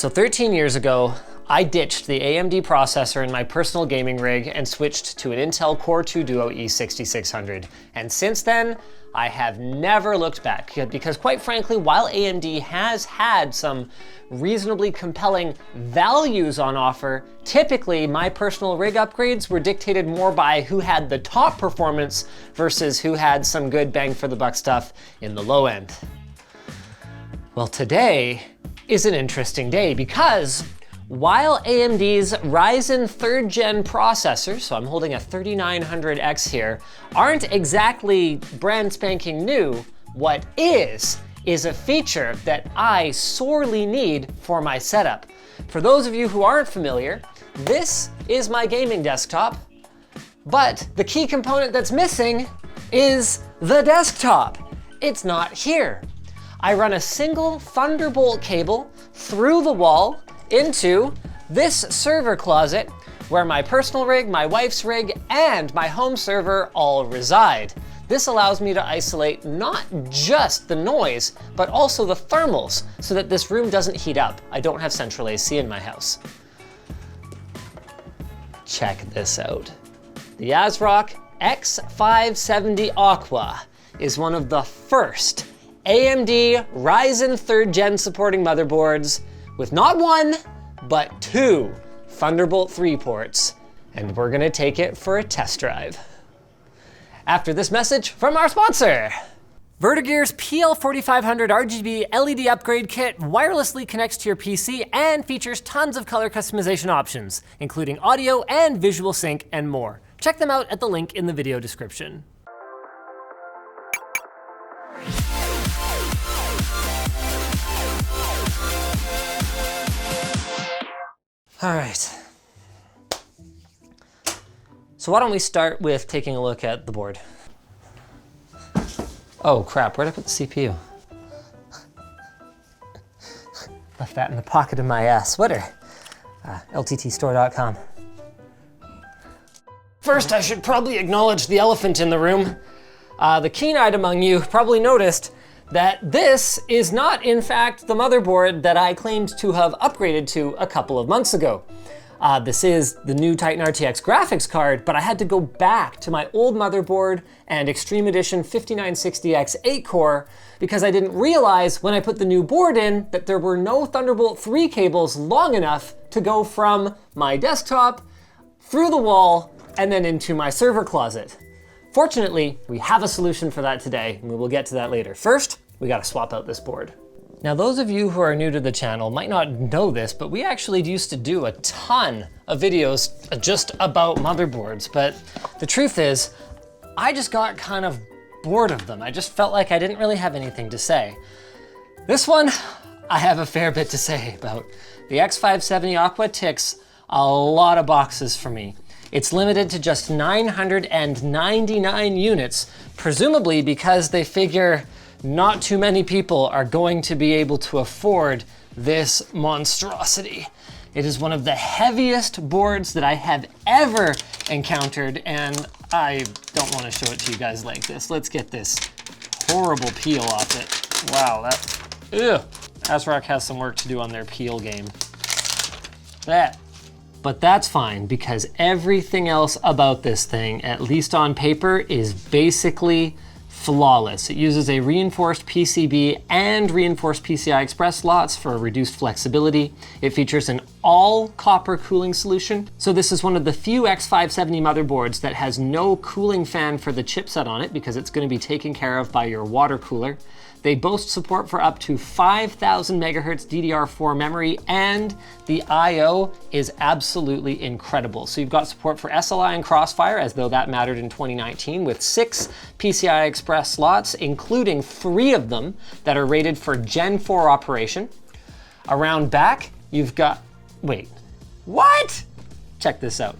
So 13 years ago, I ditched the AMD processor in my personal gaming rig and switched to an Intel Core 2 Duo E6600. And since then, I have never looked back because quite frankly, while AMD has had some reasonably compelling values on offer, typically my personal rig upgrades were dictated more by who had the top performance versus who had some good bang for the buck stuff in the low end. Well, today is an interesting day because while AMD's Ryzen 3rd gen processors, so I'm holding a 3900X here, aren't exactly brand spanking new, what is a feature that I sorely need for my setup. For those of you who aren't familiar, this is my gaming desktop, but the key component that's missing is the desktop. It's not here. I run a single Thunderbolt cable through the wall into this server closet where my personal rig, my wife's rig, and my home server all reside. This allows me to isolate not just the noise, but also the thermals so that this room doesn't heat up. I don't have central AC in my house. Check this out. The ASRock X570 Aqua is one of the first AMD Ryzen 3rd gen supporting motherboards with not one, but two Thunderbolt 3 ports, and we're gonna take it for a test drive. After this message from our sponsor. Vertigear's PL4500 RGB LED upgrade kit wirelessly connects to your PC and features tons of color customization options, including audio and visual sync and more. Check them out at the link in the video description. All right. So why don't we start with taking a look at the board. Oh crap, where'd I put the CPU? Left that in the pocket of my sweater. LTTstore.com. First, I should probably acknowledge the elephant in the room. The keen-eyed among you probably noticed that this is not, in fact, the motherboard that I claimed to have upgraded to a couple of months ago. This is the new Titan RTX graphics card, but I had to go back to my old motherboard and Extreme Edition 5960X 8-core because I didn't realize when I put the new board in that there were no Thunderbolt 3 cables long enough to go from my desktop through the wall and then into my server closet. Fortunately, we have a solution for that today, and we will get to that later. First, we gotta swap out this board. Now, those of you who are new to the channel might not know this, but we actually used to do a ton of videos just about motherboards, but the truth is, I just got kind of bored of them. I just felt like I didn't really have anything to say. This one, I have a fair bit to say about. The X570 Aqua ticks a lot of boxes for me. It's limited to just 999 units, presumably because they figure not too many people are going to be able to afford this monstrosity. It is one of the heaviest boards that I have ever encountered, and I don't want to show it to you guys like this. Let's get this horrible peel off it. Wow, ASRock has some work to do on their peel game. But that's fine because everything else about this thing, at least on paper, is basically flawless. It uses a reinforced PCB and reinforced PCI Express slots for reduced flexibility. It features an all copper cooling solution. So this is one of the few X570 motherboards that has no cooling fan for the chipset on it because it's going to be taken care of by your water cooler. They boast support for up to 5,000 megahertz DDR4 memory, and the I/O is absolutely incredible. So you've got support for SLI and Crossfire, as though that mattered in 2019, with 6 PCI Express slots, including 3 of them that are rated for Gen 4 operation. Around back, you've got, wait, what? Check this out.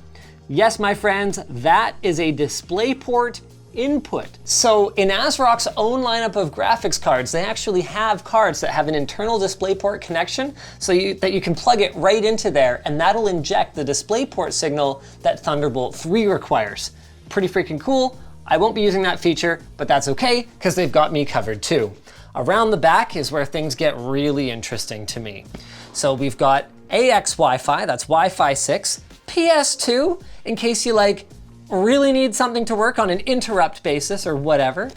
Yes, my friends, that is a DisplayPort input. So in ASRock's own lineup of graphics cards, they actually have cards that have an internal DisplayPort connection so that you can plug it right into there, and that'll inject the DisplayPort signal that Thunderbolt 3 requires. Pretty freaking cool. I won't be using that feature, but that's okay because they've got me covered too. Around the back is where things get really interesting to me. So we've got AX Wi-Fi, that's Wi-Fi 6, PS2, in case you like really need something to work on an interrupt basis or whatever.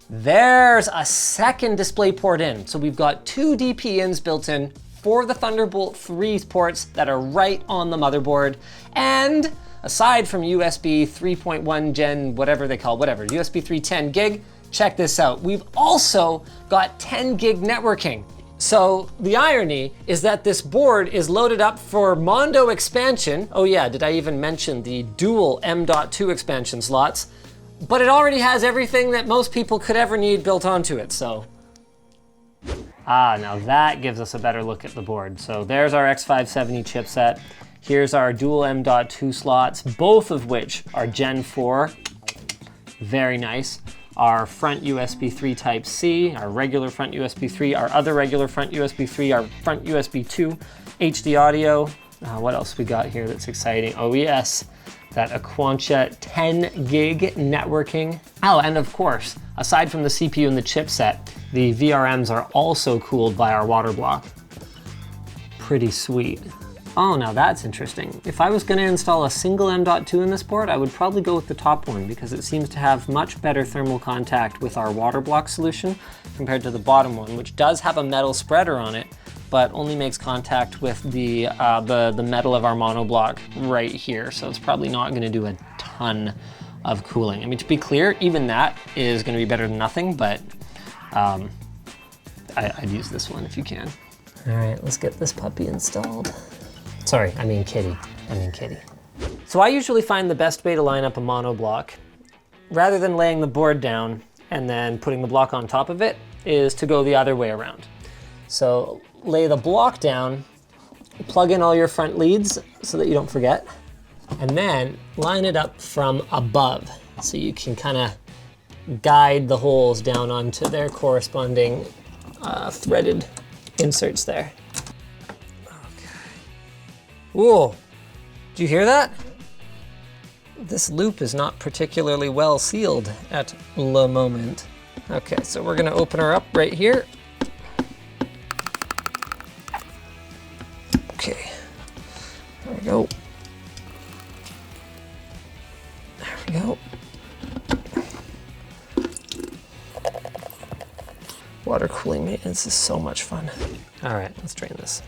There's a second DisplayPort in. So we've got two DP-ins built in for the Thunderbolt 3 ports that are right on the motherboard. And aside from USB 3.1 Gen, whatever they call, USB 310 gig, check this out. We've also got 10 gig networking. So the irony is that this board is loaded up for Mondo expansion. Oh yeah, did I even mention the dual M.2 expansion slots? But it already has everything that most people could ever need built onto it, so. Now that gives us a better look at the board. So there's our X570 chipset. Here's our dual M.2 slots, both of which are Gen 4. Very nice. Our front USB 3 Type-C, our regular front USB 3, our other regular front USB 3, our front USB 2, HD audio. What else we got here that's exciting? Oh yes, that Aquantia 10 gig networking. Oh, and of course, aside from the CPU and the chipset, the VRMs are also cooled by our water block. Pretty sweet. Oh, now that's interesting. If I was gonna install a single M.2 in this board, I would probably go with the top one because it seems to have much better thermal contact with our water block solution compared to the bottom one, which does have a metal spreader on it, but only makes contact with the metal of our monoblock right here. So it's probably not gonna do a ton of cooling. I mean, to be clear, even that is gonna be better than nothing, but I'd use this one if you can. All right, let's get this puppy installed. Sorry, I mean kitty. So I usually find the best way to line up a monoblock, rather than laying the board down and then putting the block on top of it, is to go the other way around. So lay the block down, plug in all your front leads so that you don't forget, and then line it up from above so you can kind of guide the holes down onto their corresponding threaded inserts there. Whoa, do you hear that? This loop is not particularly well sealed at the moment. Okay, so we're gonna open her up right here. Okay, there we go. There we go. Water cooling maintenance is so much fun. All right, let's drain this.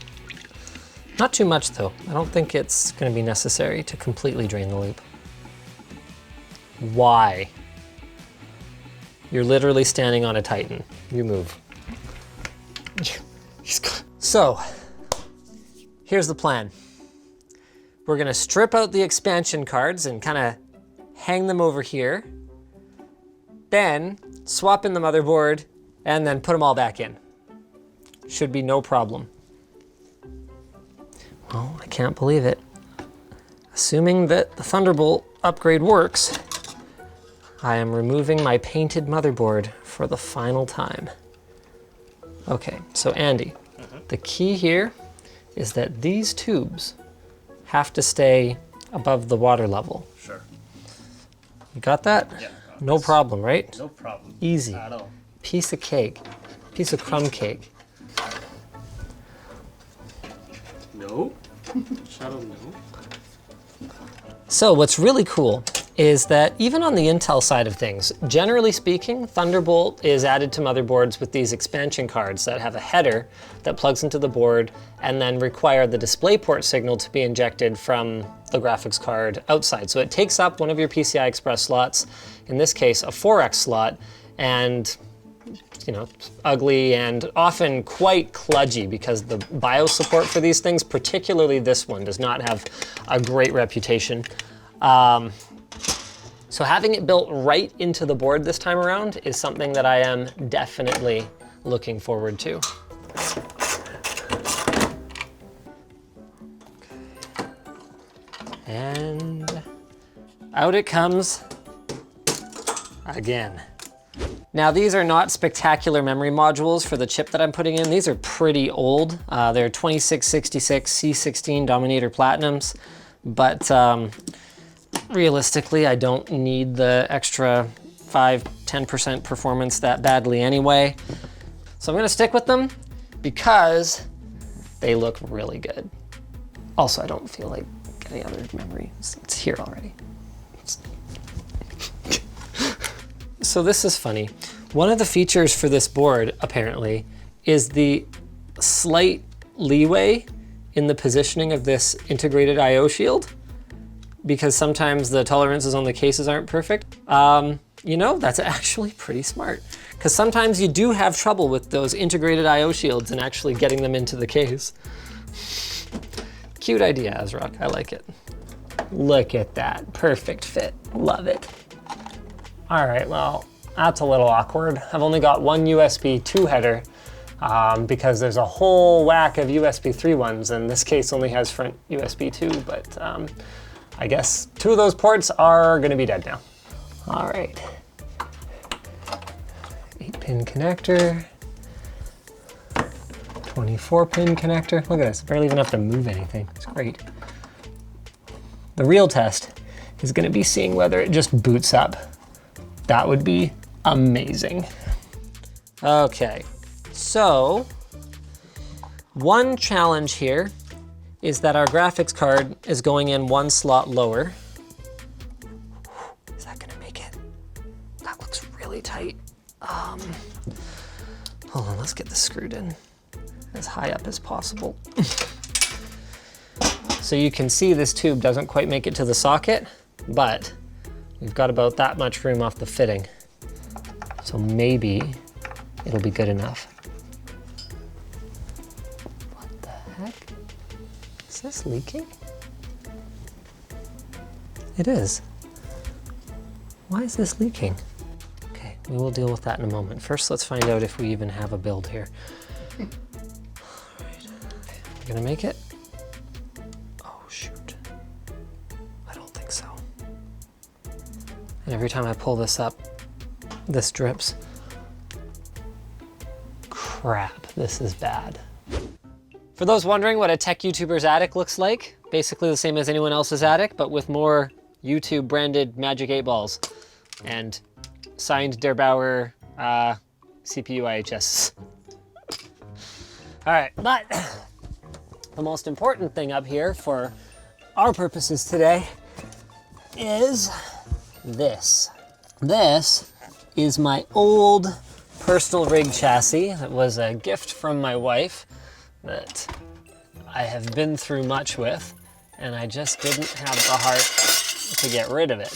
Not too much though. I don't think it's gonna be necessary to completely drain the loop. Why? You're literally standing on a Titan. You move. So, here's the plan. We're gonna strip out the expansion cards and kind of hang them over here. Then swap in the motherboard and then put them all back in. Should be no problem. Oh, I can't believe it. Assuming that the Thunderbolt upgrade works, I am removing my painted motherboard for the final time. Okay, so Andy, the key here is that these tubes have to stay above the water level. Sure. You got that? Yeah. No problem, right? No problem. Easy. At all. Piece of cake. Piece of crumb cake. No. Shadow, no. So what's really cool is that even on the Intel side of things, generally speaking, Thunderbolt is added to motherboards with these expansion cards that have a header that plugs into the board and then require the DisplayPort signal to be injected from the graphics card outside. So it takes up one of your PCI Express slots, in this case a 4X slot, and you know, ugly and often quite kludgy because the BIOS support for these things, particularly this one, does not have a great reputation. So having it built right into the board this time around is something that I am definitely looking forward to. And out it comes again. Now these are not spectacular memory modules for the chip that I'm putting in. These are pretty old. They're 2666 C16 Dominator Platinums, but realistically I don't need the extra 5-10% performance that badly anyway. So I'm gonna stick with them because they look really good. Also, I don't feel like getting other memory. It's here already. So this is funny. One of the features for this board, apparently, is the slight leeway in the positioning of this integrated I/O shield, because sometimes the tolerances on the cases aren't perfect. You know, that's actually pretty smart, because sometimes you do have trouble with those integrated I/O shields and actually getting them into the case. Cute idea, Azrock, I like it. Look at that, perfect fit, love it. All right, well, that's a little awkward. I've only got one USB 2 header because there's a whole whack of USB 3 ones, and this case only has front USB 2, but I guess 2 of those ports are gonna be dead now. All right, 8-pin connector, 24-pin connector. Look at this, barely even have to move anything, it's great. The real test is gonna be seeing whether it just boots up. That would be amazing. Okay, so one challenge here is that our graphics card is going in one slot lower. Is that gonna make it? That looks really tight. Hold on, let's get this screwed in as high up as possible. So you can see this tube doesn't quite make it to the socket, but we've got about that much room off the fitting. So maybe it'll be good enough. What the heck? Is this leaking? It is. Why is this leaking? Okay, we will deal with that in a moment. First, let's find out if we even have a build here. All right, we're gonna make it. Oh shoot, I don't think so. And every time I pull this up, this drips. Crap, this is bad. For those wondering what a tech YouTuber's attic looks like, basically the same as anyone else's attic, but with more YouTube branded Magic 8 balls and signed Der Bauer CPU IHS. All right, but the most important thing up here for our purposes today is this. This is my old personal rig chassis. It was a gift from my wife that I have been through much with, and I just didn't have the heart to get rid of it.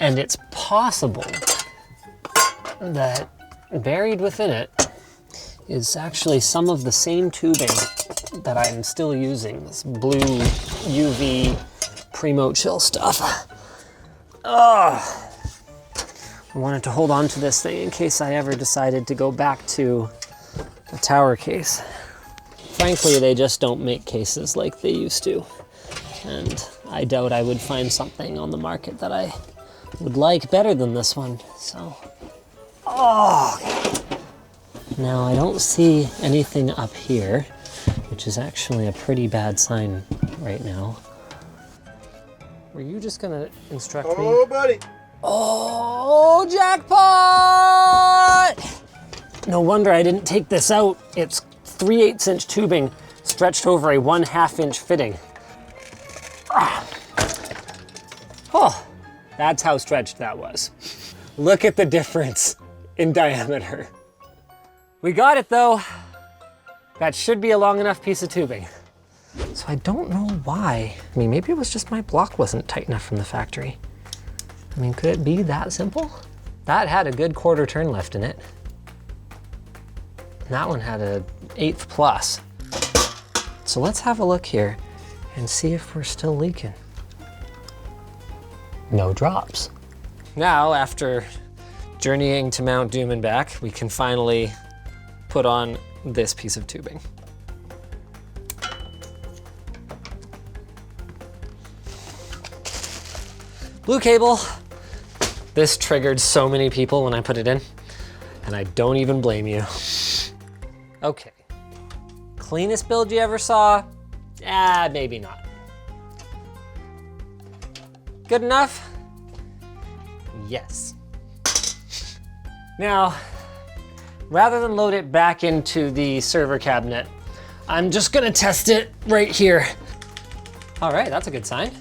And it's possible that buried within it is actually some of the same tubing that I'm still using, this blue UV Primo Chill stuff. Oh, I wanted to hold on to this thing in case I ever decided to go back to a tower case. Frankly, they just don't make cases like they used to. And I doubt I would find something on the market that I would like better than this one, so. Oh! Now I don't see anything up here, which is actually a pretty bad sign right now. Were you just gonna instruct me? Oh, buddy. Oh, jackpot! No wonder I didn't take this out. It's 3/8 inch tubing stretched over a 1/2 inch fitting. Ah. Oh, that's how stretched that was. Look at the difference in diameter. We got it though. That should be a long enough piece of tubing. So I don't know why. I mean, maybe it was just my block wasn't tight enough from the factory. I mean, could it be that simple? That had a good quarter turn left in it. And that one had a 1/8 plus. So let's have a look here and see if we're still leaking. No drops. Now, after journeying to Mount Doom and back, we can finally put on this piece of tubing. Blue cable. This triggered so many people when I put it in, and I don't even blame you. Okay. Cleanest build you ever saw? Maybe not. Good enough? Yes. Now, rather than load it back into the server cabinet, I'm just gonna test it right here. All right, that's a good sign.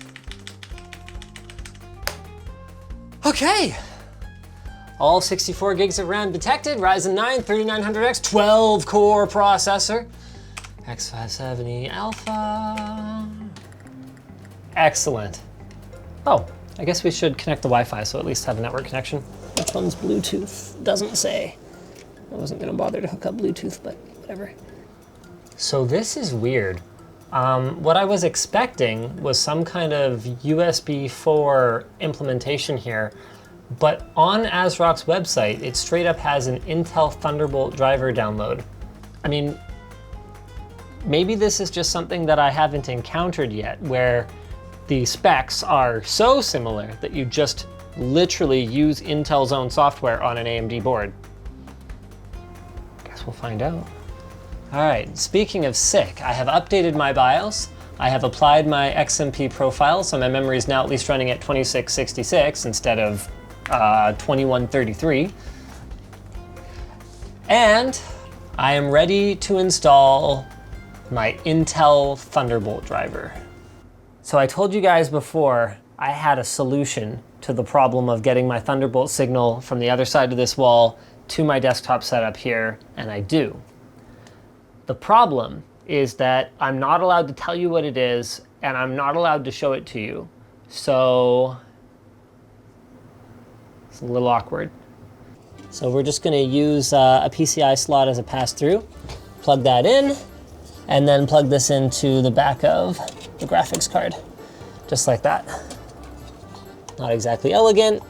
Okay. All 64 gigs of RAM detected, Ryzen 9 3900X 12 core processor, X570 Alpha. Excellent. Oh, I guess we should connect the Wi-Fi so at least have a network connection. Which one's Bluetooth? Doesn't say. I wasn't gonna bother to hook up Bluetooth, but whatever. So this is weird. What I was expecting was some kind of USB 4 implementation here, but on ASRock's website, it straight up has an Intel Thunderbolt driver download. I mean, maybe this is just something that I haven't encountered yet, where the specs are so similar that you just literally use Intel's own software on an AMD board. Guess we'll find out. All right, speaking of sick, I have updated my BIOS. I have applied my XMP profile, so my memory is now at least running at 2666 instead of 2133. And I am ready to install my Intel Thunderbolt driver. So I told you guys before I had a solution to the problem of getting my Thunderbolt signal from the other side of this wall to my desktop setup here, and I do. The problem is that I'm not allowed to tell you what it is, and I'm not allowed to show it to you. So it's a little awkward. So we're just gonna use a PCI slot as a pass-through, plug that in, and then plug this into the back of the graphics card, just like that. Not exactly elegant,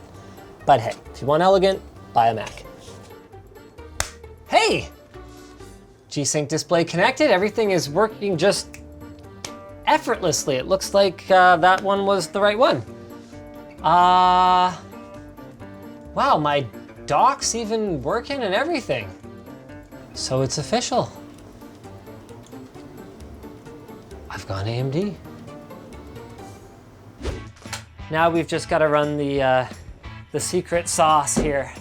but hey, if you want elegant, buy a Mac. Hey! G-Sync display connected, everything is working just effortlessly. It looks like that one was the right one. Wow, my dock's even working and everything. So it's official. I've gone AMD. Now we've just got to run the secret sauce here.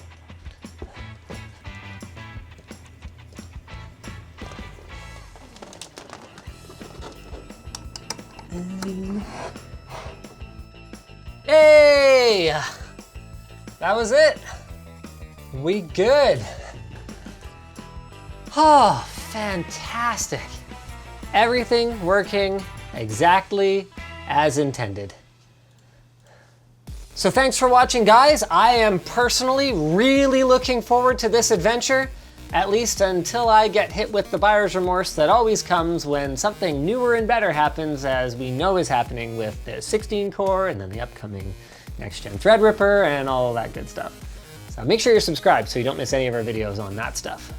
Hey! That was it. We good. Oh, fantastic. Everything working exactly as intended. So thanks for watching, guys. I am personally really looking forward to this adventure, at least until I get hit with the buyer's remorse that always comes when something newer and better happens, as we know is happening with the 16 core and then the upcoming next gen Threadripper and all that good stuff. So make sure you're subscribed so you don't miss any of our videos on that stuff.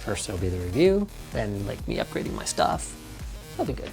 First it'll be the review, then like me upgrading my stuff. That'll be good.